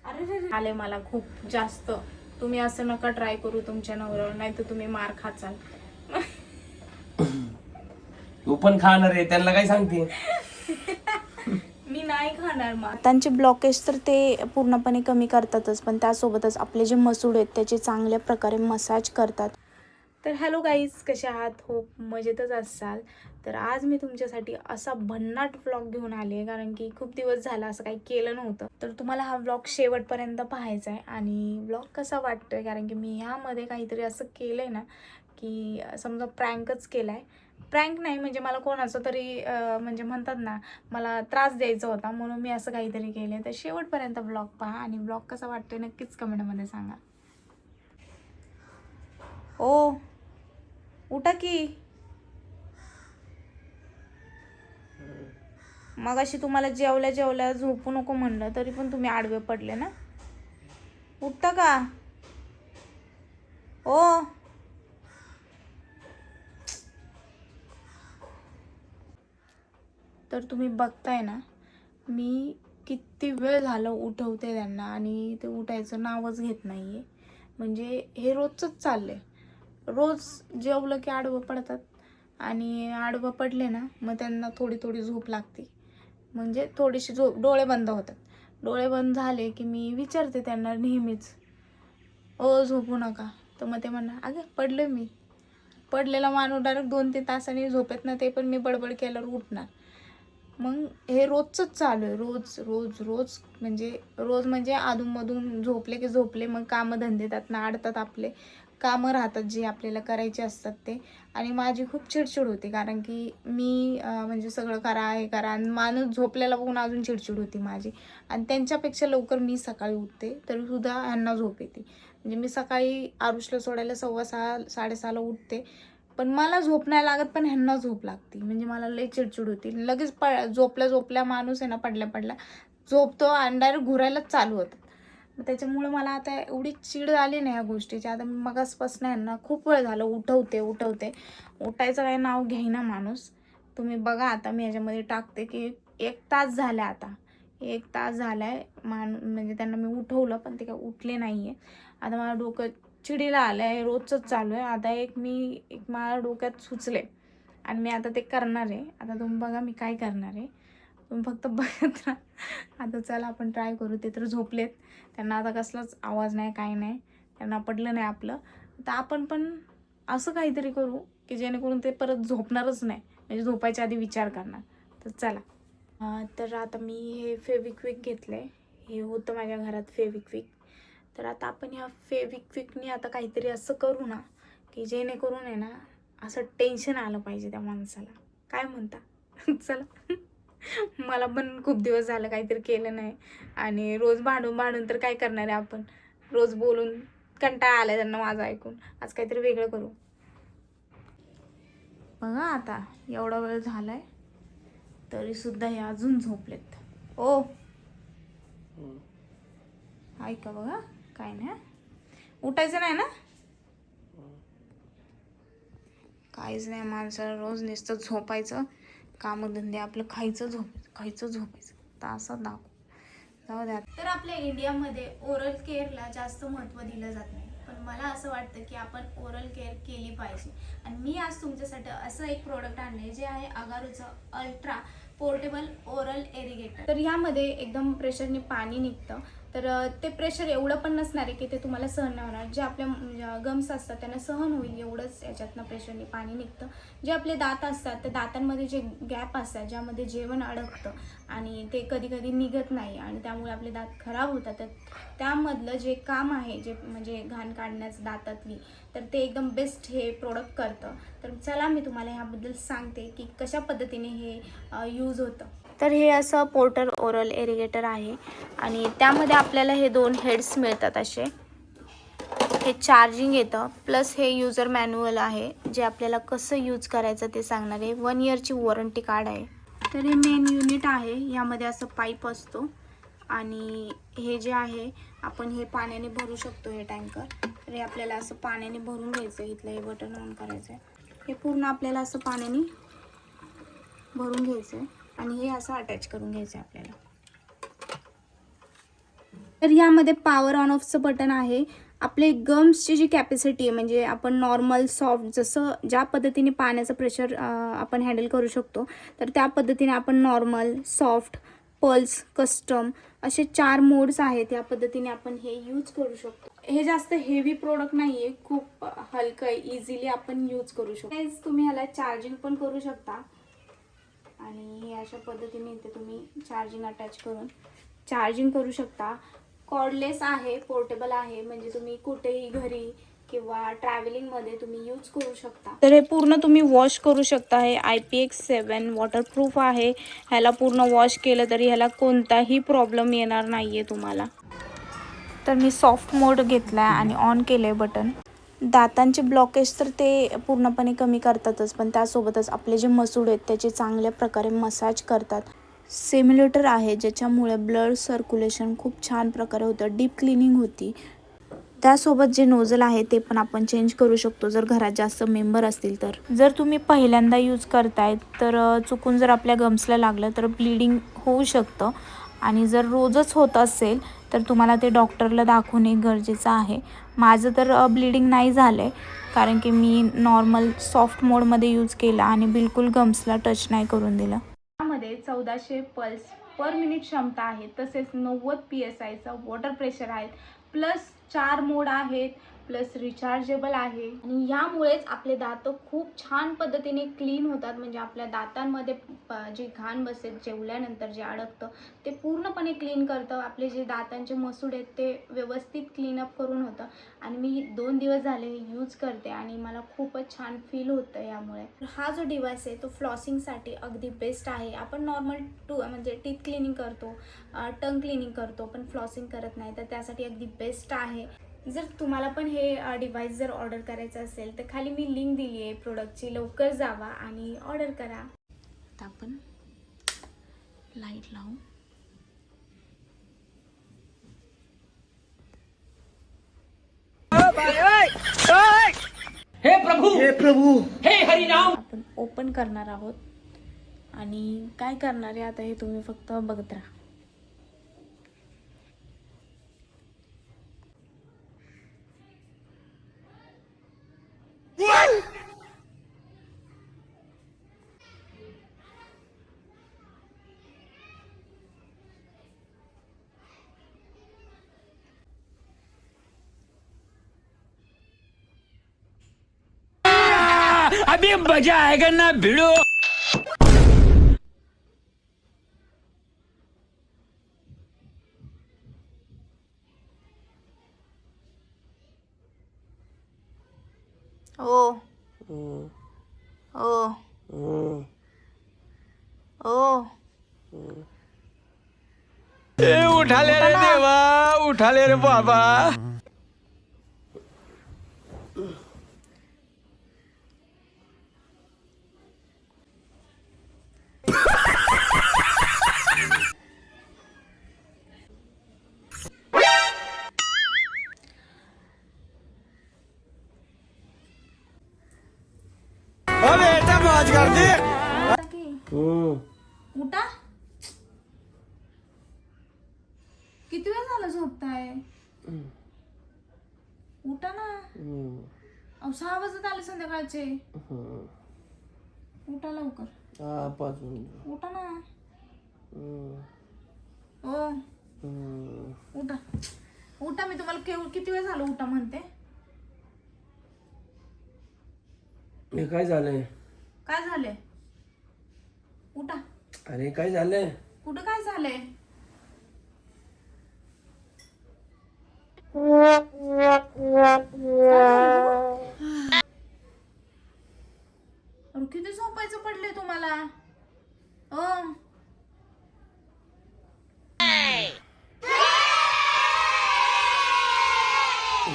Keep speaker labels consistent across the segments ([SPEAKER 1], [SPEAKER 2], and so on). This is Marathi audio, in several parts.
[SPEAKER 1] अरे आले मला खूप जास्त. तुम्ही असं नका ट्राय करू तुमच्या नवऱ्यावर, नाही तर तुम्ही मार खाचाल.
[SPEAKER 2] तू पण खाणार आहे, त्यांना काय सांगते?
[SPEAKER 1] मी नाही खाणार. त्यांचे ब्लॉकेज तर ते पूर्णपणे कमी करतातच, पण त्यासोबतच आपले जे मसूड आहेत त्याचे चांगल्या प्रकारे मसाज करतात. तर हॅलो गाईज, कसे आहात? होप मजेतच असाल. तर आज मी तुमच्यासाठी असा भन्नाट व्लॉग घेऊन आले आहे, कारण की खूप दिवस झाला असं काही केलं नव्हतं. तर तुम्हाला हा व्लॉग शेवटपर्यंत पाहायचा आहे. आणि व्लॉग कसा वाटतोय, कारण की मी ह्यामध्ये काहीतरी असं केलं आहे ना, की समजा प्रँकच केला आहे. प्रँक नाही म्हणजे मला कोणाचं तरी म्हणजे म्हणतात ना, मला त्रास द्यायचा होता, म्हणून मी असं काहीतरी केलं आहे. तर शेवटपर्यंत व्लॉग पहा आणि व्लॉग कसा वाटतोय नक्कीच कमेंटमध्ये सांगा. ओ उठा की. मग अशी तुम्हाला जेवल्या जेवल्या झोपू नको म्हणलं, तरी पण तुम्ही आडवे पडले ना. उठता का? ओ तर तुम्ही बघताय ना, मी किती वेळ झालं उठवते त्यांना आणि ते उठायचं नावच घेत नाहीये. म्हणजे हे रोजचंच चाललंय. रोज जेवलं की आडवं पडतात आणि आडवं पडले ना, मग त्यांना थोडी थोडी झोप लागते. म्हणजे थोडीशी झोप, डोळे बंद होतात. डोळे बंद झाले की मी विचारते त्यांना नेहमीच, ओ झोपू नका. तर मग ते म्हणणार, अगं पडलं मी. पडलेला माणूस डायरेक्ट 2-3 तासांनी झोपेत ना, ते पण मी बडबड केल्यावर उठणार. मग हे रोजचंच चालू आहे. रोज रोज रोज म्हणजे अधूनमधून झोपले की झोपले, मग कामधंदे त्यातनं अडतात, आपले कामं राहतात जे आपल्याला करायचे असतात ते. आणि माझी खूप चिडचिड होती, कारण की मी म्हणजे सगळं करा हे करा, आणि माणूस झोपलेला बघून अजून चिडचिड होती माझी. आणि त्यांच्यापेक्षा लवकर मी सकाळी उठते, तरीसुद्धा ह्यांना झोप येते. म्हणजे मी सकाळी आरुषला सोडायला 6:15 साडेसहाला उठते, पण मला झोप नाही लागत, पण ह्यांना झोप लागते. म्हणजे मला लई चिडचिड होती. लगेच झोपल्या माणूस आहे ना, पडल्या झोपतो आणि डायरेक्ट घुरायलाच चालू होतं. मग त्याच्यामुळे मला आता एवढी चिड आली नाही ह्या गोष्टीची. आता मी मगासपासून ह्यांना खूप वेळ झालं उठवते. उठायचं काही नाव घेईना माणूस. तुम्ही बघा, आता मी ह्याच्यामध्ये टाकते की 1 तास झाला. आता 1 तास झालाय म्हणजे त्यांना मी उठवलं, पण ते काय उठले नाहीये. आता मला डोकं चिडीला आलंय. रोजच चालू आहे. आता एक माझ्या डोक्यात सुचले आणि मी आता ते करणार आहे. आता तुम्ही बघा मी काय करणार आहे, तुम्ही फक्त बघत राहा. आता चला आपण ट्राय करू. ते तर झोपलेत, त्यांना आता कसलाच आवाज नाही, काही नाही, त्यांना पडलं नाही आपलं. तर आपण पण असं काहीतरी करू की जेणेकरून ते परत झोपणारच नाही, म्हणजे झोपायच्या आधी विचार करणार. तर चला. तर आता मी हे फेविक्विक घेतलं आहे. हे होतं माझ्या घरात फेविक्विक. तर आता आपण ह्या फेविक्विकने आता काहीतरी असं करू ना, की जेणेकरून आहे ना, असं टेन्शन आलं पाहिजे त्या माणसाला. काय म्हणता? चला. मला पण खूप दिवस झालं काहीतरी केलं नाही, आणि रोज भांडून तर काय करणार आहे आपण. रोज बोलून कंटाळा आला त्यांना माझं ऐकून. आज काहीतरी वेगळं करू. बघा आता एवढा वेळ झालाय, तरीसुद्धा हे अजून झोपलेत. ओ ऐका बघा, काय नाही, उठायचं नाही ना. काहीच नाही, माणसाला रोज नुसतं झोपायचं, कामधंदे आपलं, खायचं झोपायचं. तर असं जाऊ द्या. तर आपल्या इंडियामध्ये ओरल केअरला जास्त महत्त्व दिलं जात नाही, पण मला असं वाटतं की आपण ओरल केअर केली पाहिजे. आणि मी आज तुमच्यासाठी असं एक प्रोडक्ट आणले, जे आहे अगारूचं अल्ट्रा पोर्टेबल ओरल एरिगेटर. तर ह्यामध्ये एकदम प्रेशरने पाणी निघतं. तर ते प्रेशर एवढं पण नसणार आहे की ते तुम्हाला सहन नाही होणार. जे आपल्या गम्स असतात त्यांना सहन होईल एवढंच याच्यातनं प्रेशरने पाणी निघतं. जे आपले दात असतात, त्या दातांमध्ये जे गॅप असतात, ज्यामध्ये जेवण अडकतं आणि ते कधी कधी निघत नाही, आणि त्यामुळे आपले दात खराब होतात, तर त्यामधलं जे काम आहे, जे म्हणजे घाण काढण्याचं दातातली, तर ते एकदम बेस्ट हे प्रोडक्ट करतं. तर चला मी तुम्हाला ह्याबद्दल सांगते की कशा पद्धतीने हे यूज होतं. तर हे असं पोर्टर ओरल एरिगेटर आहे, आणि त्यामध्ये आपल्याला हे 2 हेड्स मिळतात असे. हे चार्जिंग येतं, प्लस हे युजर मॅन्युअल आहे, जे आपल्याला कसं यूज करायचं ते सांगणार आहे. 1 इयरची वॉरंटी कार्ड आहे. तर हे मेन युनिट आहे. यामध्ये असं पाईप असतो, आणि हे जे आहे आपण हे पाण्याने भरू शकतो, हे टँकर. तर हे आपल्याला असं पाण्याने भरून घ्यायचं. इथलं हे बटन ऑन करायचं आहे. हे पूर्ण आपल्याला असं पाण्याने भरून घ्यायचं आहे. आणि हे असं अटॅच करून घ्यायचं आहे आपल्याला. तर यामध्ये पॉवर ऑन ऑफचं बटन आहे. आपले गम्सची जी कॅपॅसिटी आहे, म्हणजे आपण नॉर्मल सॉफ्ट जसं ज्या पद्धतीने पाण्याचं प्रेशर आपण हँडल करू शकतो, तर त्या पद्धतीने आपण नॉर्मल, सॉफ्ट, पल्स, कस्टम असे 4 मोड्स आहेत. या पद्धतीने आपण हे यूज करू शकतो. हे जास्त हेवी प्रोडक्ट नाही आहे, खूप हलकं आहे, इझिली आपण यूज करू शकतो. तुम्ही ह्याला चार्जिंग पण करू शकता आणि हे अशा पद्धतीने इथे तुम्ही चार्जिंग अटॅच करून चार्जिंग करू शकता. कॉर्डलेस आहे, पोर्टेबल आहे, म्हणजे तुम्ही कुठेही घरी किंवा ट्रॅव्हलिंगमध्ये तुम्ही यूज करू शकता. तर हे पूर्ण तुम्ही वॉश करू शकता. हे IPX7 वॉटरप्रूफ आहे. ह्याला पूर्ण वॉश केलं तरी ह्याला कोणताही प्रॉब्लेम येणार नाही आहे तुम्हाला. तर मी सॉफ्ट मोड घेतला आहे आणि ऑन केलं आहे बटन. दातांचे ब्लॉकेज तर ते पूर्णपणे कमी करतातच, पण त्यासोबतच आपले जे मसूड आहेत त्याचे चांगल्या प्रकारे मसाज करतात. सिम्युलेटर आहे ज्याच्यामुळे ब्लड सर्क्युलेशन खूप छान प्रकारे होतं, डीप क्लिनिंग होती. त्यासोबत जे नोझल आहे ते पण आपण चेंज करू शकतो जर घरात जास्त मेंबर असतील तर. जर तुम्ही पहिल्यांदा यूज करताय तर चुकून जर आपल्या गम्सला लागलं तर ब्लिडिंग होऊ शकतं, आणि जर रोजच होत असेल तर तुम्हाला ते डॉक्टरला दाखवणे गरजेचं आहे. माझं तर ब्लिडिंग नाही झालं आहे, कारण की मी नॉर्मल सॉफ्ट मोडमध्ये यूज केला आणि बिलकुल गम्सला टच नाही करून दिलं. यामध्ये 1400 पल्स पर मिनिट क्षमता आहे, तसेच 90 PSIचं वॉटर प्रेशर आहे, प्लस 4 मोड आहेत, प्लस रिचार्जेबल आहे. आणि यामुळेच आपले दात खूप छान पद्धतीने क्लीन होतात. म्हणजे आपल्या दातांमध्ये जी घाण बसते जेवल्यानंतर जे अडकतं ते पूर्णपणे क्लीन करतं. आपले जे दातांचे मसूड आहेत ते व्यवस्थित क्लीनअप करून होतं. आणि मी 2 दिवस झाले यूज करते आणि मला खूपच छान फील होतं यामुळे. हा जो डिव्हाइस आहे तो फ्लॉसिंगसाठी अगदी बेस्ट आहे. आपण नॉर्मल म्हणजे टीथ क्लिनिंग करतो, टंग क्लिनिंग करतो, पण फ्लॉसिंग करत नाही, तर त्यासाठी अगदी बेस्ट आहे. जर तुम्हाला पण हे डिव्हाइस जर ऑर्डर करायचं असेल तर खाली मी लिंक दिली आहे प्रोडक्टची, लवकर जावा आणि ऑर्डर करा. आता आपण लाईट लावू.
[SPEAKER 2] हे प्रभू हे हरिनाम.
[SPEAKER 1] आपण ओपन करणार आहोत आणि काय करणार आहे आता हे तुम्ही फक्त बघत राहा.
[SPEAKER 3] अभी मजा आएगा ना भिड़ो.
[SPEAKER 1] ओ ओ ओ
[SPEAKER 3] उठा ले रे देवा, उठा ले रे बाबा. बेटा मौज कर दी.
[SPEAKER 1] उठा. किती वेळ झाला झोपताय? उठा ना. 6 वाजत आले संध्याकाळचे. उठा लवकर. उठा ना. ओ उठा उठा. मी तुम्हाला किती वेळ झालं उठा म्हणते.
[SPEAKER 2] हे काय झालंय?
[SPEAKER 1] काय झालंय? उठा.
[SPEAKER 2] अरे काय झालंय?
[SPEAKER 1] कुठं काय झालंय? अरे किती झोपायचं पडलंय तुम्हाला?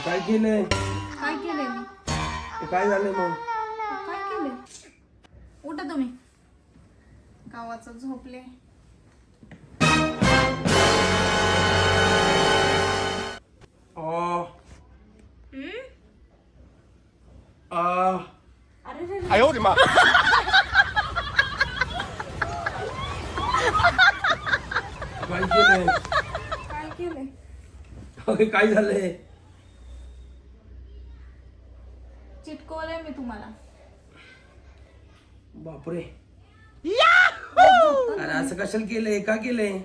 [SPEAKER 2] काय केलंय?
[SPEAKER 1] काय केलंय मी?
[SPEAKER 2] काय झालंय मग?
[SPEAKER 1] काय केलंय? उठा तुम्ही. गावाचं झोपले.
[SPEAKER 3] अरे रे.
[SPEAKER 2] काय केलंय
[SPEAKER 1] काय केलंय?
[SPEAKER 2] अरे काय झालंय?
[SPEAKER 1] चिटकवलंय मी तुम्हाला.
[SPEAKER 2] बापरे. अरे असं कशाला केलंय? का केलंय?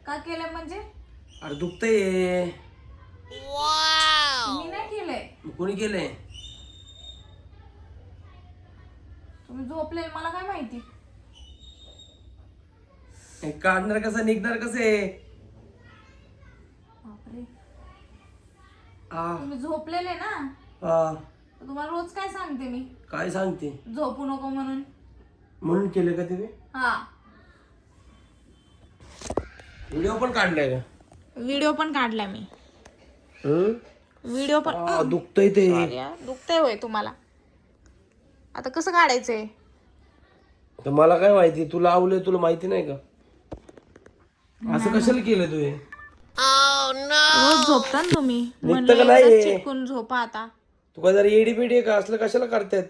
[SPEAKER 1] का केलंय म्हणजे?
[SPEAKER 2] अरे दुखतंय.
[SPEAKER 1] मी नाही केलंय.
[SPEAKER 2] कोणी केलंय?
[SPEAKER 1] तुम्ही झोपले मला काय माहिती.
[SPEAKER 2] हे काढणार कसं, निघणार कसे?
[SPEAKER 1] बापरे.
[SPEAKER 2] आ
[SPEAKER 1] तुम्ही झोपलेले ना,
[SPEAKER 2] आ
[SPEAKER 1] तुम्हाला रोज काय सांगते मी,
[SPEAKER 2] काय सांगते?
[SPEAKER 1] झोपू नको म्हणून.
[SPEAKER 2] म्हणून केलं का तुम्ही?
[SPEAKER 1] हा.
[SPEAKER 2] व्हिडिओ पण काढलाय का?
[SPEAKER 1] व्हिडिओ पण काढलाय मी. व्हिडिओ पण.
[SPEAKER 2] दुखतंय ते.
[SPEAKER 1] दुखतंय होय तुम्हाला? आता कसं काढायचंय?
[SPEAKER 2] तर मला काय माहिती, तुला आवडले, तुला माहिती नाही का? असं कशाला केलं तू हे?
[SPEAKER 1] रोज झोपता ना तुम्ही,
[SPEAKER 2] निघतं का
[SPEAKER 1] म्हणलं
[SPEAKER 2] नाही?
[SPEAKER 1] एकदाच चिटकून झोपा आता.
[SPEAKER 2] तू काय जरा एडी पेडी आहे का? असलं कशाला करतात?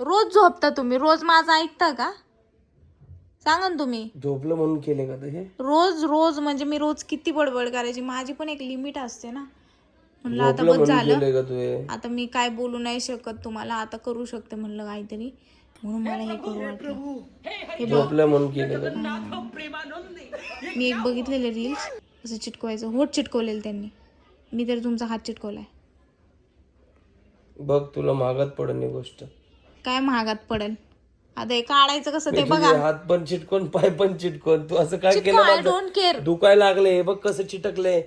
[SPEAKER 1] रोज झोपता तुम्ही, रोज माझं ऐकता का? सांगा ना तुम्ही.
[SPEAKER 2] झोपलं म्हणून केले का हे?
[SPEAKER 1] रोज रोज म्हणजे मी रोज किती बडबड करायची, माझी पण एक लिमिट असते ना. म्हणलं आता
[SPEAKER 2] झोपलं
[SPEAKER 1] बस
[SPEAKER 2] म्हणून
[SPEAKER 1] झालं,
[SPEAKER 2] केले का तू हे?
[SPEAKER 1] आता मी काय बोलू नाही शकत तुम्हाला, आता करू शकते म्हणलं काहीतरी, म्हणून मला हे करू वाटलं.
[SPEAKER 2] झोपलं म्हणून केलं का?
[SPEAKER 1] मी एक बघितलेले रील्स, असं चिटकवायचं, होट चिटकवलेलं त्यांनी, मी तर तुमचा हात चिटकवलाय.
[SPEAKER 2] बघ तुला महागात पडन ही गोष्ट.
[SPEAKER 1] काय महागात पडेल? आता हे काढायचं कसं ते
[SPEAKER 2] तुझे
[SPEAKER 1] बघा.
[SPEAKER 2] हात पण चिटकून, पाय पण चिटकून, तू असं काय केलं?
[SPEAKER 1] आय
[SPEAKER 2] माझं
[SPEAKER 1] डोंट केअर.
[SPEAKER 2] दुखायला लागले, बघ कसं चिटकले.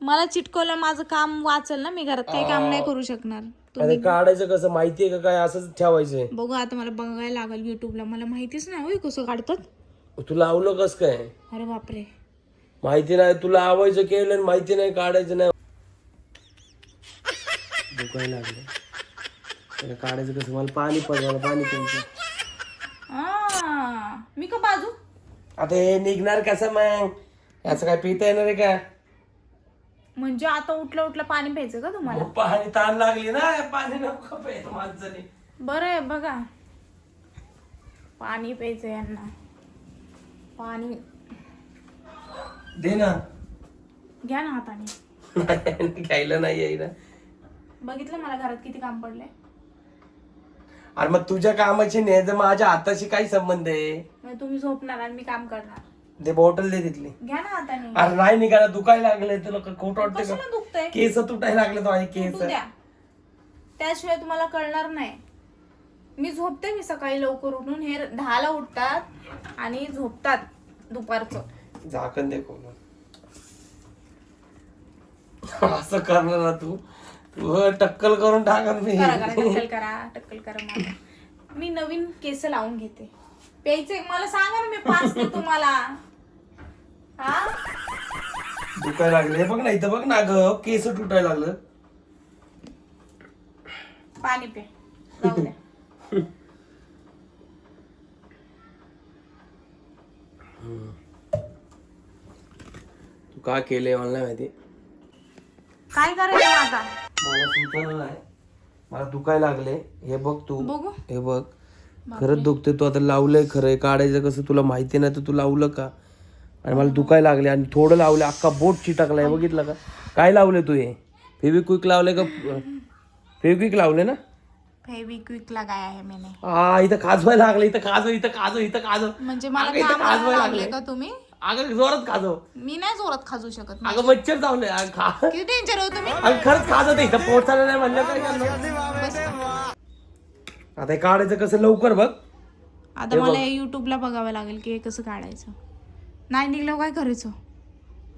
[SPEAKER 1] मला चिटकवलं, माझं काम वाचल ना, मी घरात काही काम नाही करू शकणार.
[SPEAKER 2] अरे काढायचं कसं माहितीये का? काय असंच ठेवायचंय?
[SPEAKER 1] बघू आता मला बघायला लागेल युट्यूबला, मला माहितीच नाही होय कसं काढतात.
[SPEAKER 2] तुला आवलं कस काय?
[SPEAKER 1] अरे बापरे.
[SPEAKER 2] माहिती नाही, तुला आवायचं केलं आणि माहिती नाही, काढायचं नाही. दुखायला लागलं. त्याला काढायचं कसं? मला पाणी पाहिजे, पाणी प्यायचं.
[SPEAKER 1] मी का बाजू?
[SPEAKER 2] आता हे निघणार कसं मग? याचं काय पिता येणार आहे का?
[SPEAKER 1] म्हणजे आता उठलं उठलं पाणी प्यायचं का तुम्हाला?
[SPEAKER 2] पाणी ताण लागली ना, पाणी नको प्यायचं माणसाने.
[SPEAKER 1] बरं आहे बघा, पाणी प्यायचं यांना. पाणी
[SPEAKER 2] दे ना.
[SPEAKER 1] घ्या ना हाताने.
[SPEAKER 2] घ्यायला नाही आहे ना.
[SPEAKER 1] बघितलं मला घरात किती काम पडलंय.
[SPEAKER 2] अरे मग तुझ्या कामाची नाही तर माझ्या हाताशी काही संबंध आहे?
[SPEAKER 1] मग तुम्ही झोपणार आणि मी काम करणार.
[SPEAKER 2] दे बॉटल दे तिथली.
[SPEAKER 1] घ्या ना हाताने.
[SPEAKER 2] अरे नाही निघाला, दुखायला लागले. तुला खोट वाटतं
[SPEAKER 1] कशाला
[SPEAKER 2] का?
[SPEAKER 1] दुखतंय?
[SPEAKER 2] केस तुटायला लागले तो, केस.
[SPEAKER 1] तू द्या, त्याशिवाय तुम्हाला कळणार नाही. मी झोपते, मी सकाळी लवकर उठून, हे 10ला उठतात आणि झोपतात दुपारचं.
[SPEAKER 2] झाकण दे कोण. असं करणार ना तू? तू टक्कल करून टाकन मी.
[SPEAKER 1] करा करा, टक्कल करा, टक्कल करा मला. मी नवीन केस लावून घेते. प्यायचे मला सांगा ना, मी पाचते तुम्हाला. हा
[SPEAKER 2] दुखायला लागले, बघ ना इथं, बघ ना ग, केस तुटायला लागलं.
[SPEAKER 1] पाणी पे, जाऊ द्या.
[SPEAKER 2] तू काय केलंय मला नाही माहिती.
[SPEAKER 1] काय करायचं आता?
[SPEAKER 2] मला सुचलं नाही, मला दुखायला लागले. हे बघ तू,
[SPEAKER 1] बघू.
[SPEAKER 2] हे बघ खरंच दुखते. तू आता लावलंय खरंय, काढायचं कसं तुला माहिती नाही तर तू लावलं का? आणि मला दुखायला लागले आणि थोडं लावलं, अख्खा बोट चिटकलाय. बघितलं का? काय लावले तू? हे फेविक्विक लावले का? फेविक्विक लावले ना?
[SPEAKER 1] फेविक्विक लगाया है मैंने.
[SPEAKER 2] इथं खाजवायला लागलं, इथं खाजव, इथं खाजव, इथं खाजव.
[SPEAKER 1] म्हणजे मला
[SPEAKER 2] अगं, इथं
[SPEAKER 1] कामाला
[SPEAKER 2] खाजवायला
[SPEAKER 1] लावलंय
[SPEAKER 2] लागले.
[SPEAKER 1] का तुम्ही?
[SPEAKER 2] अगं जोरात खाजव.
[SPEAKER 1] मी नाही जोरात खाजू शकत.
[SPEAKER 2] अगं मच्छर चावले.
[SPEAKER 1] किती डेंजर हो तुम्ही.
[SPEAKER 2] अगं खरंच खाजवते, इथं पोहोचायला नाही म्हणलं काय करणार?
[SPEAKER 1] बस का?
[SPEAKER 2] आता हे काढायचं कसं लवकर बघ.
[SPEAKER 1] आता मला हे युट्यूबला बघावं लागेल की हे कसं काढायचं. नाही निघलं काय करायचं?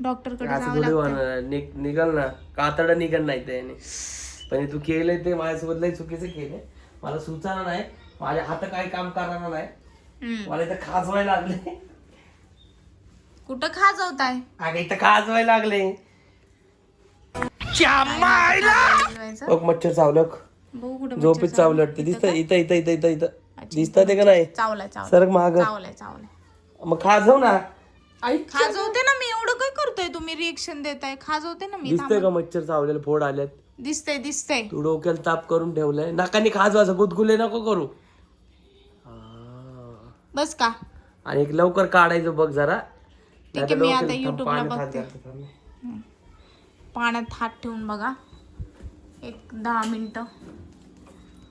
[SPEAKER 1] डॉक्टरकडे
[SPEAKER 2] असं
[SPEAKER 1] जावं
[SPEAKER 2] थोडी
[SPEAKER 1] लागतं.
[SPEAKER 2] होणार. निघाल ना, कातडं निघाल नाही त्याने. पण हे तू केलंय ते माझ्यासोबत लय चुकीचं केलंय. मला सुचाना नाही, माझ्या हात काही काम करणार नाही. मला इथं खाजवायला लागले.
[SPEAKER 1] कुठं खाजवताय?
[SPEAKER 2] अगं इथं खाजवायला लागले. बघ मच्छर चावलं,
[SPEAKER 1] बघू कुठं
[SPEAKER 2] झोपेत चावलं वाटतं. दिसतं इथं इथं इथं इथं इथं दिसतं ते का नाही?
[SPEAKER 1] चावलाय चावलाय
[SPEAKER 2] सरक महाग.
[SPEAKER 1] चावलाय चावलाय.
[SPEAKER 2] मग खाजव ना.
[SPEAKER 1] खाजवते ना मी. एवढं काय करतोय तुम्ही? रिएक्शन देताय. खाजवते ना मी.
[SPEAKER 2] दिसतंय का मच्छर चावलेलं? फोड आल्यात.
[SPEAKER 1] दिसतंय दिसतंय.
[SPEAKER 2] तू डोक्याला ताप करून ठेवलाय. नाकाने खाजवायचं, गुदगुले नको करू.
[SPEAKER 1] बस का?
[SPEAKER 2] आणि एक लवकर काढायचं बघ जरा.
[SPEAKER 1] ठीक आहे, मी आता युट्यूबला बघते. पाण्यात हात ठेवून बघा 10 मिनिटं.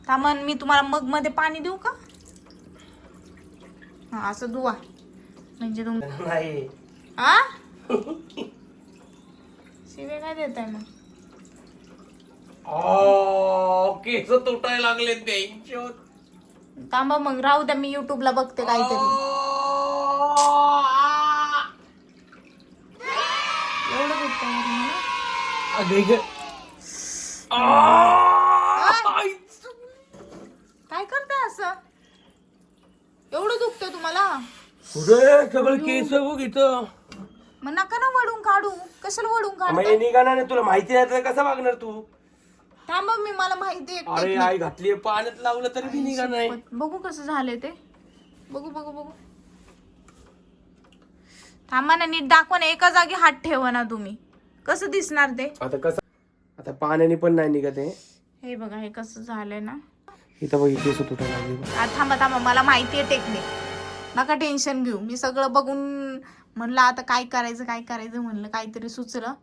[SPEAKER 1] थांबा, मी तुम्हाला मग मध्ये पाणी देऊ का? हा, असं धुवा म्हणजे
[SPEAKER 2] नाही
[SPEAKER 1] आ शिवे काय देत आहे मग?
[SPEAKER 2] केस तुटायला लागले ते.
[SPEAKER 1] थांबा मग, राहू द्या, मी युट्यूबला बघते काहीतरी. एवढं दुखतंय ना तुम्हाला? काय करताय असं? एवढं दुखतंय तुम्हाला?
[SPEAKER 2] सगळं केस बघ इथं.
[SPEAKER 1] मग नका ना वडून काढू. कशाला वडून काढू?
[SPEAKER 2] निघाणार नाही, तुला माहिती नाही तर कसं वागणार तू?
[SPEAKER 1] थांबा, मी मला माहिती आहे.
[SPEAKER 2] अरे आई घातली पाण्यात लावलं तरी बी निघा नाही.
[SPEAKER 1] बघू कसं झालंय ते. बघू बघू बघू. थांबा ना, नीट दाखवा ना. एका जागी हात ठेवा ना तुम्ही. कसं दिसणार ते?
[SPEAKER 2] आता कसं, आता पाण्याने पण नाही निघत आहे.
[SPEAKER 1] हे बघा, हे कसं झालंय ना.
[SPEAKER 2] इथं बघ, केस तुटायला लागले.
[SPEAKER 1] थांबा थांबा, मला माहिती आहे टेक्निक. नका टेन्शन घेऊ. मी सगळं बघून म्हणलं आता काय करायचं म्हणलं, काहीतरी सुचलं.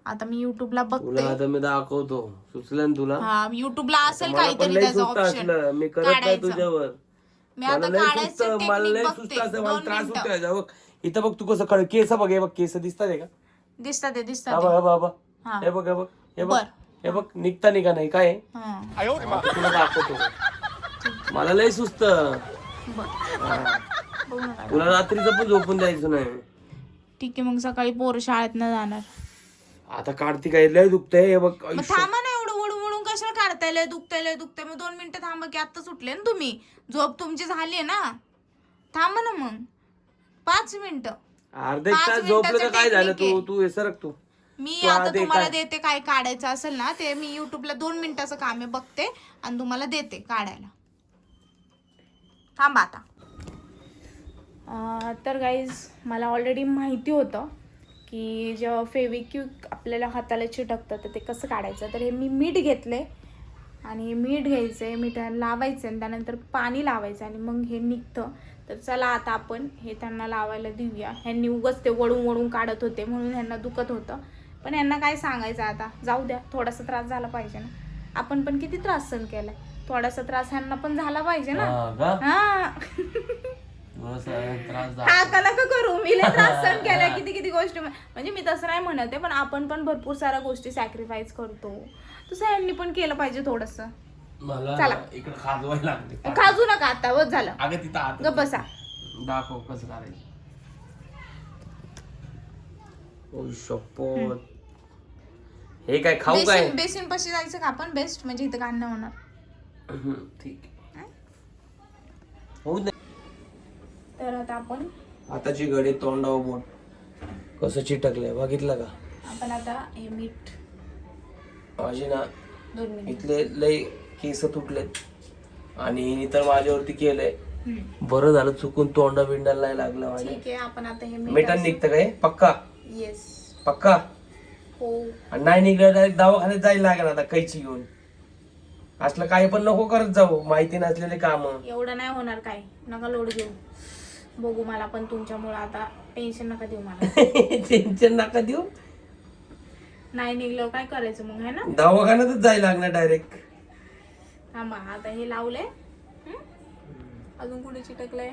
[SPEAKER 1] आता मी युट्यूबला बघते.
[SPEAKER 2] तुला आता मी दाखवतो. सुचलं ना तुला?
[SPEAKER 1] हा, युट्यूबला असेल काहीतरी त्याचं ऑप्शन.
[SPEAKER 2] मी करत नाही तुझ्यावर.
[SPEAKER 1] मी आता काढायचं टेक्निक बघते.
[SPEAKER 2] मला त्रास होतोय. बघ इथं बघ, तू कसं केस बघ. हे बघ, केस दिसतात का?
[SPEAKER 1] दिसतात
[SPEAKER 2] हा बघ बाबा.
[SPEAKER 1] हा.
[SPEAKER 2] हे बघ, हे बघ, हे बघ,
[SPEAKER 1] बर.
[SPEAKER 2] हे बघ, निघता निघा नाही काय.
[SPEAKER 1] हा.
[SPEAKER 2] तुला दाखवतो. मला लय सुस्त.
[SPEAKER 1] बघू नका.
[SPEAKER 2] तुला रात्रीचं पण झोपून द्यायचं नाही.
[SPEAKER 1] ठीक आहे, मग सकाळी पोरं शाळेत न जाणार.
[SPEAKER 2] आता काढती काय, लय दुखतंय. हे बघ,
[SPEAKER 1] मग थांबा ना, एवढं वळून वळून कशाला काढताय? लय दुखतंय. मग 2 मिनिटं थांबा की, आता सुटले ना तुम्ही. झोप तुमची झाली ना. थांबा ना मग 5 मिनिटं.
[SPEAKER 2] अर्धा एक तास झोपलं तर काय झालं? तू हे सरक तू.
[SPEAKER 1] मी आता तुम्हाला देते, काय काढायचं असेल ना ते. मी युट्यूबला 2 मिनिटाचं काम आहे, बघते आणि तुम्हाला देते काढायला. थांबा आता. तर गाईज, मला ऑलरेडी माहिती होतं की जेव्हा फेविक्विक आपल्याला हाताला चिटकतं तर ते कसं काढायचं. तर हे मी मीठ घेतले आणि मीठ घ्यायचं आहे, मिठाला लावायचं आणि त्यानंतर पाणी लावायचं आणि मग हे निघतं. तर चला आता आपण हे त्यांना लावायला देऊया. ह्यांनी उगाच ते वळून वळून काढत होते म्हणून ह्यांना दुखत होतं. पण यांना काय सांगायचं आता, जाऊ द्या. थोडासा त्रास झाला पाहिजे ना. आपण पण किती त्रास सहन केलाय. थोडासा त्रास ह्यांना पण झाला पाहिजे ना. हा का नका करू. मी लय त्रास सहन केलाय किती गोष्टी. म्हणजे मी तसं नाही म्हणत आहे, पण आपण पण भरपूर साऱ्या गोष्टी सॅक्रिफाईस करतो. तसं ह्यांनी पण केलं पाहिजे थोडस. चला
[SPEAKER 2] इकडे खाजवायला लागते.
[SPEAKER 1] खाजू नका आता, बस झालं.
[SPEAKER 2] अगं तिथं
[SPEAKER 1] गप बसा.
[SPEAKER 2] दाखव कसं करायचं. ओ शपथ, हे काय खाऊ काय?
[SPEAKER 1] बेसिन पाशी जायचं का आपण? बेस्ट, म्हणजे इथं घाण नाही होणार.
[SPEAKER 2] ठीक होऊ दे.
[SPEAKER 1] तर आता आपण
[SPEAKER 2] आताची घडी तोंडावर बोट कसं चिटकलंय बघितलं का?
[SPEAKER 1] आपण आता हे मीठ
[SPEAKER 2] माझी ना
[SPEAKER 1] 2 मिनिट.
[SPEAKER 2] इथले लय केस तुटलेत आणि तर माझ्यावरती केलंय. बरं झालं चुकून तोंडा बिंडाला नाही लागलं माझ्या.
[SPEAKER 1] ठीक आहे, आपण आता हे
[SPEAKER 2] मिठान निघतं काय? पक्का
[SPEAKER 1] येस
[SPEAKER 2] पक्का.
[SPEAKER 1] हो.
[SPEAKER 2] आणि नाही निघलं डायरेक्ट दवाखान्यात जायला लागेल आता कैची घेऊन. असलं काही पण नको करत जाऊ, माहिती नसलेले काम.
[SPEAKER 1] एवढं नाही होणार, काय नका लोड घेऊ. बघू, मला पण तुमच्यामुळे आता टेन्शन नका देऊ मला.
[SPEAKER 2] टेन्शन नका देऊ.
[SPEAKER 1] नाही निघलं काय करायचं मग, है ना?
[SPEAKER 2] दवाखान्यातच जायला लागणार डायरेक्ट.
[SPEAKER 1] थांबा, आता हे लावलंय. अजून कुठे चिटकलंय?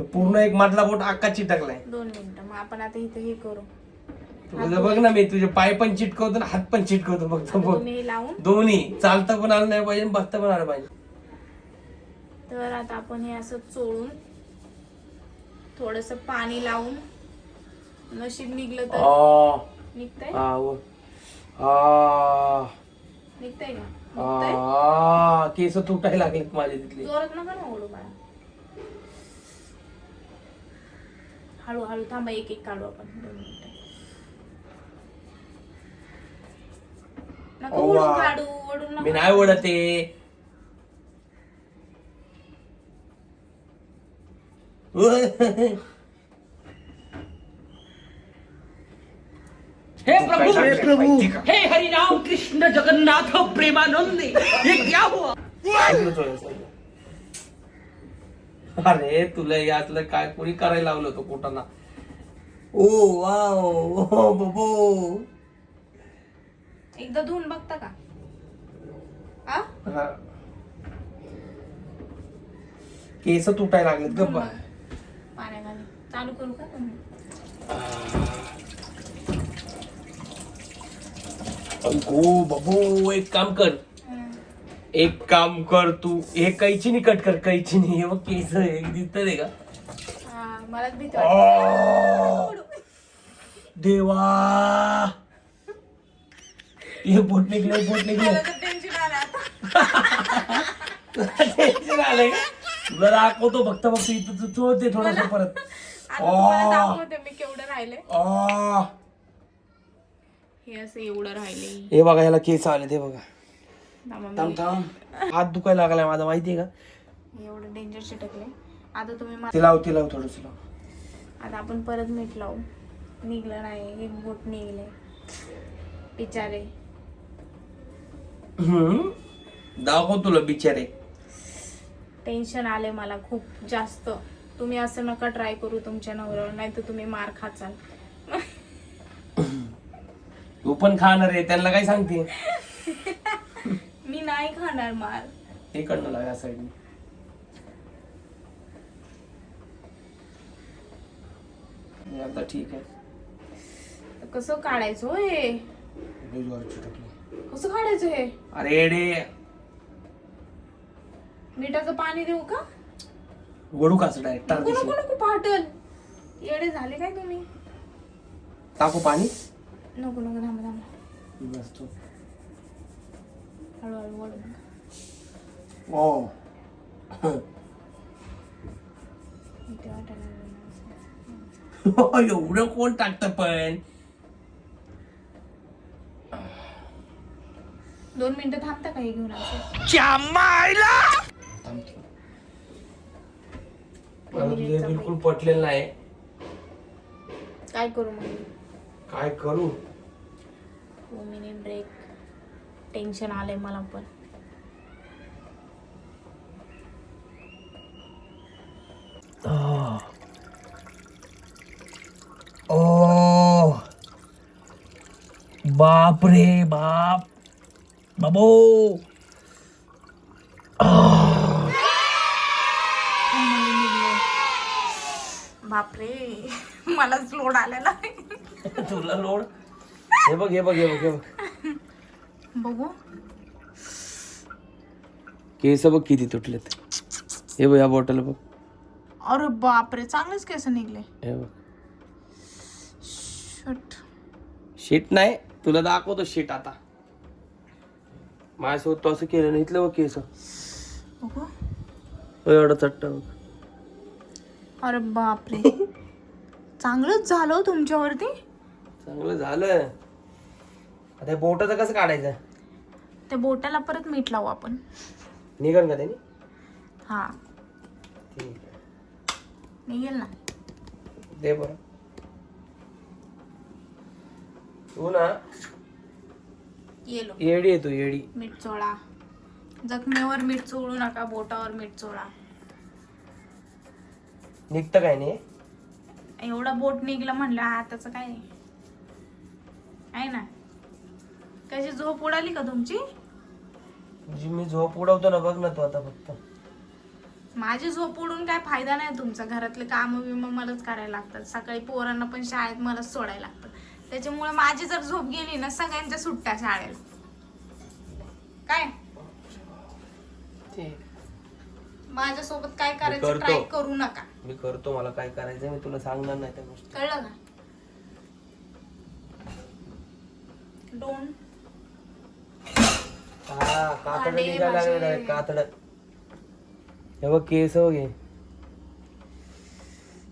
[SPEAKER 2] पूर्ण एक मधला बोट अक्का चिटकलाय.
[SPEAKER 1] 2 मिनिटं. मग आपण आता इथं हे करू.
[SPEAKER 2] तुझं बघ ना, मी तुझे पाय पण चिटकवतो ना हात पण चिटकवतो. बघ
[SPEAKER 1] तुम्ही हे लावून
[SPEAKER 2] दोन्ही, चालता पण आलं नाही पाहिजे, बसता पण आलं पाहिजे.
[SPEAKER 1] तर आता आपण हे असं चोळून थोडस पाणी लावून, नशीब निघलं तर निघतंय. निघतंय का? निघतंय.
[SPEAKER 2] केस तुटायला लागलेत माझे तिथले.
[SPEAKER 1] जोरात नका ना ओढू बाळा. हळूहळू थांबा, एक एक काढू आपण. 2 मिनिटं. नका ओढून काढू, ओढून
[SPEAKER 2] मी
[SPEAKER 1] नका.
[SPEAKER 2] नाही ओढते.
[SPEAKER 3] हे प्रभु हे हरिनाम कृष्ण जगन्नाथ प्रेमानंद, ये क्या हुआ?
[SPEAKER 2] अरे तुला यातलं काय कोणी करायला लावलं होतं पोटाला? ओ वाव ओ बाबो.
[SPEAKER 1] एकदा धुवून बघता का? आ?
[SPEAKER 2] हा. केस तुटायला लागलेत
[SPEAKER 1] धुवून
[SPEAKER 2] गप्पा.
[SPEAKER 1] बघा. पाण्याखाली चालू करू का तुम्ही?
[SPEAKER 2] ओ बाबो, एक काम कर. एक काम कर तू, हे कैचीनी कट कर, कैचीनी. हे बघ केस एक दिसतंय का?
[SPEAKER 1] हा, मलाच भीती
[SPEAKER 2] आ,
[SPEAKER 1] वाटते.
[SPEAKER 2] देवा, हे बोट निघलं, बोट निघलं.
[SPEAKER 1] मला तर टेन्शन आलं आता.
[SPEAKER 2] टेन्शन आलंय का? तुला दाखवतो फक्त फक्त इथं चोळते थोडस परत.
[SPEAKER 1] आता तुम्हाला दाखवते मी केवढं राहिले.
[SPEAKER 2] आ,
[SPEAKER 1] हे असं एवढं राहिले.
[SPEAKER 2] हे बघा, याला केस आले ते बघा.
[SPEAKER 1] थांबा,
[SPEAKER 2] थांब थांब, हात दुखायला लागलाय माझा, माहितीये का?
[SPEAKER 1] एवढं डेंजर चिटकले. आता तुम्ही
[SPEAKER 2] ते लाव थोडस लाव.
[SPEAKER 1] आता आपण परत मीठ लावू. निघलं नाही, एक बोट निघले बिचारे.
[SPEAKER 2] दाखव तुला बिचारे.
[SPEAKER 1] टेन्शन आले मला खूप जास्त. तुम्ही असं नका ट्राय करू तुमच्या नवऱ्यावर, नाही तर तुम्ही मार खाचाल.
[SPEAKER 2] तू पण खाणार आहे, त्यांना काय सांगते?
[SPEAKER 1] मी नाही खाणार मार.
[SPEAKER 2] हे कडनं लाव या साईडने. आता ठीक आहे.
[SPEAKER 1] तर कसं काढायचं हे? कसं काढायचं हे?
[SPEAKER 2] अरे येडे,
[SPEAKER 1] मिठाचं पाणी देऊ का?
[SPEAKER 2] वडू काच डायरेक्ट
[SPEAKER 1] नको नको नको, फाटल. येडे झाले काय तुम्ही?
[SPEAKER 2] टाकू पाणी.
[SPEAKER 1] नको नको, थांबा थांबा.
[SPEAKER 2] बस तू.
[SPEAKER 1] हळूहळू वळू नका.
[SPEAKER 2] ओ
[SPEAKER 1] भीती वाटायला लागली मला.
[SPEAKER 2] एवढं कोण टाकतं पण?
[SPEAKER 1] 2 मिनिटं थांबता का हे घेऊन असं?
[SPEAKER 2] थांबतो. मला तुझे बिलकुल पटलेलं नाही.
[SPEAKER 1] काय करू मग?
[SPEAKER 2] काय करू?
[SPEAKER 1] 2 मिनिट ब्रेक. टेन्शन आलंय मला पण.
[SPEAKER 2] ओ बाप रे बाप, बाबो.
[SPEAKER 1] बापरे, मलाच लोड आलेला आहे.
[SPEAKER 2] तुला लोड. हे बघ हे बघ हे बघ हे बघ.
[SPEAKER 1] बघू.
[SPEAKER 2] केस बघ किती तुटलेत. हे बघ या बॉटल बघ.
[SPEAKER 1] अरे बापरे, चांगलेच केस निघले.
[SPEAKER 2] हे बघ.
[SPEAKER 1] शट.
[SPEAKER 2] शीट नाही, तुला दाखवतो शीट आता. माझ्यासोबत तू असं केलं नाही. इथलं बघ केस
[SPEAKER 1] बघू.
[SPEAKER 2] एवढं चट्ट बघ.
[SPEAKER 1] अरे बापरे, चांगलंच झालं हो तुमच्यावरती.
[SPEAKER 2] चांगलं झालं. आता हे बोटाचं कसं काढायचं?
[SPEAKER 1] त्या बोटाला परत मीठ लावू आपण.
[SPEAKER 2] निघन का त्याने?
[SPEAKER 1] हा,
[SPEAKER 2] ठीक आहे.
[SPEAKER 1] निघेल ना.
[SPEAKER 2] दे बरं. तू ना
[SPEAKER 1] येलो.
[SPEAKER 2] येडी आहे तू, येडी.
[SPEAKER 1] मीठ चोळा. जखमेवर मीठ चोळू नका, बोटावर मीठ चोळा.
[SPEAKER 2] निघतं काय नाही?
[SPEAKER 1] एवढा बोट निघलं म्हणलं हाताचं काय आहे ना. कशी झोप उडाली का तुमची?
[SPEAKER 2] जी मी झोप उडवतो ना, बघ ना तू आता फक्त.
[SPEAKER 1] माझी झोप उडून काय फायदा नाही तुमचा. घरातले काम बिम मलाच करायला लागतात. सकाळी पोरांना पण शाळेत मलाच सोडायला लागतं. त्याच्यामुळे माझी जर झोप गेली ना, सगळ्यांच्या सुट्ट्या शाळेला. काय
[SPEAKER 2] ठीक.
[SPEAKER 1] माझ्यासोबत काय करायचं
[SPEAKER 2] करतो.
[SPEAKER 1] ट्राय करू नका.
[SPEAKER 2] मी करतो, मला काय करायचं मी तुला सांगणार नाही त्या गोष्टी.
[SPEAKER 1] कळलं का? डोंट.
[SPEAKER 2] हा, कातड
[SPEAKER 1] भांडे,
[SPEAKER 2] निघायला लागलं
[SPEAKER 1] भाजी.
[SPEAKER 2] direct, कातड. हे बघ केस बघ हे.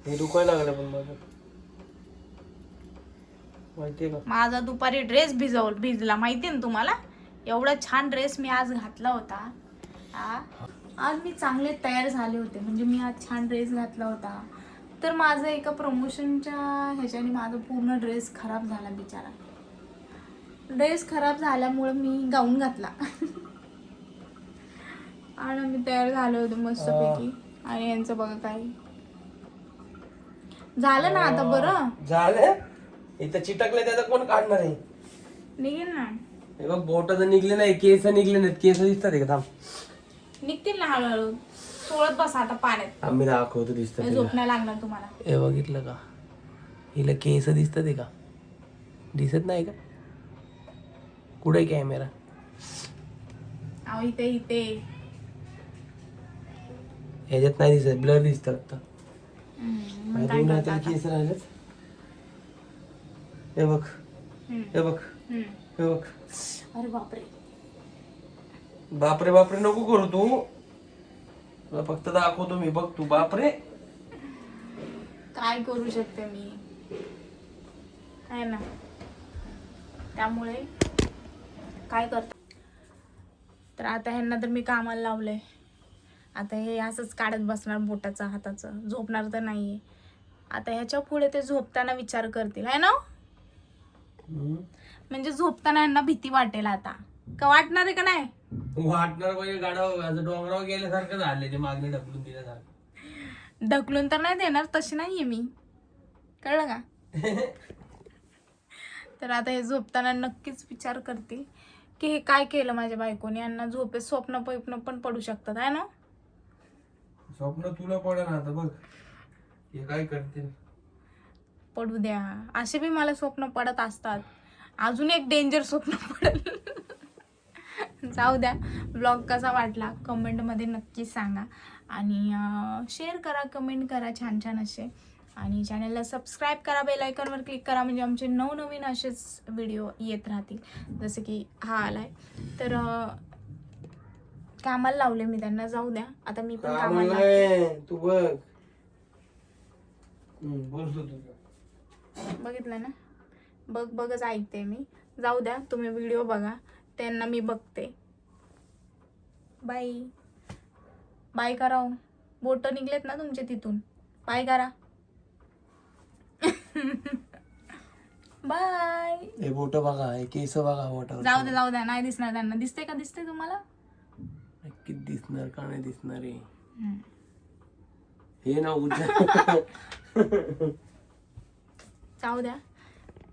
[SPEAKER 2] हे दुखायला लागलं पण माझं, माहितीये का?
[SPEAKER 1] माझा दुपारी ड्रेस भिजला माहितीये ना तुम्हाला. एवढा छान ड्रेस मी आज घातला होता. आज मी चांगले तयार झाले होते. म्हणजे मी आज छान ड्रेस घातला होता. तर माझं एका प्रमोशनच्या ह्याच्याने माझा पूर्ण ड्रेस खराब झाला बिचारा. ड्रेस खराब झाल्यामुळे मी गाऊन घातला. आणि मी तयार झाले होते मस्तपैकी. आणि यांचं बघा काय, झालं ना आता बरं
[SPEAKER 2] झालं इथं चिटकलं त्याचं कोण काढणार आहे?
[SPEAKER 1] निघेल ना.
[SPEAKER 2] हे बघ बोट तर निघले नाही, केस निघले नाहीत. केस दिसतात का? थांब
[SPEAKER 1] निघतील ना हळूहळू. सोडत बसा आता पाण्यात.
[SPEAKER 2] आम्ही दाखवतो दिसतात
[SPEAKER 1] झोप नाही लागणार तुम्हाला.
[SPEAKER 2] हे बघितलं का? हिला केस दिसतात का? दिसत नाही का? कुठे कॅमेरा?
[SPEAKER 1] अहो इथे इथे.
[SPEAKER 2] ह्याच्यात नाही दिसत, ब्लर दिसतात आता.
[SPEAKER 1] मग काय करता आता?
[SPEAKER 2] केस राहिलेत. हे बघ, हे बघ, हे बघ.
[SPEAKER 1] अरे बापरे.
[SPEAKER 2] बापरे बापरे नको करू तू. तुला फक्त दाखवतो मी, बघ तू. बापरे
[SPEAKER 1] काय करू शकते मी, आहे ना. त्यामुळे काय करता. तर आता ह्यांना तर मी कामाला लावलंय. आता हे असंच काढत बसणार बोटाचं हाताचं. झोपणार तर नाहीये. आता ह्याच्या पुढे ते झोपताना विचार करतील, आहे ना. म्हणजे झोपताना यांना भीती वाटेल आता. का वाटणार आहे का नाही?
[SPEAKER 2] वाटणार म्हणजे गाडा डोंगरावर गेल्यासारखं झाले ते, मागणी ढकलून दिल्यासारखं.
[SPEAKER 1] ढकलून तर नाही देणार, तशी नाहीये मी, कळलं का. तर आता हे झोपताना नक्कीच विचार करतील की हे काय केलं माझ्या बायकोने. यांना झोपे स्वप्न पण पडू शकतात, आहे ना.
[SPEAKER 2] स्वप्न तुला पडा ना आता बघ हे काय करतील.
[SPEAKER 1] पडू द्या. असे बी मला स्वप्न पडत असतात. अजून एक डेंजर स्वप्न पडेल. जाऊ द्या. ब्लॉग कसा वाटला कमेंटमध्ये नक्की सांगा. आणि शेअर करा, कमेंट करा छान छान असे. आणि चॅनलला सबस्क्राईब करा, बेल आयकॉनवर क्लिक करा, म्हणजे आमचे नवनवीन असेच व्हिडिओ येत राहतील. जसं की हा आलाय. तर कामाला लावले मी त्यांना. जाऊ द्या आता मी पण कामाला.
[SPEAKER 2] तू बघ बोलतो तुझं.
[SPEAKER 1] बघितलं ना. बघच ऐकते मी. जाऊ द्या तुम्ही व्हिडिओ बघा. त्यांना मी बघते. बाय बाय करा. बोट निघलेत ना तुमचे तिथून. बाय करा. बाय.
[SPEAKER 2] हे बोट बघा, हे केस बघा बोटावर.
[SPEAKER 1] जाऊ द्या नाही दिसणार त्यांना. दिसते का? दिसते तुम्हाला?
[SPEAKER 2] नक्कीच दिसणार का नाही दिसणार आहे. हे ना उद्या
[SPEAKER 1] जाऊ द्या.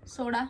[SPEAKER 1] सोडा.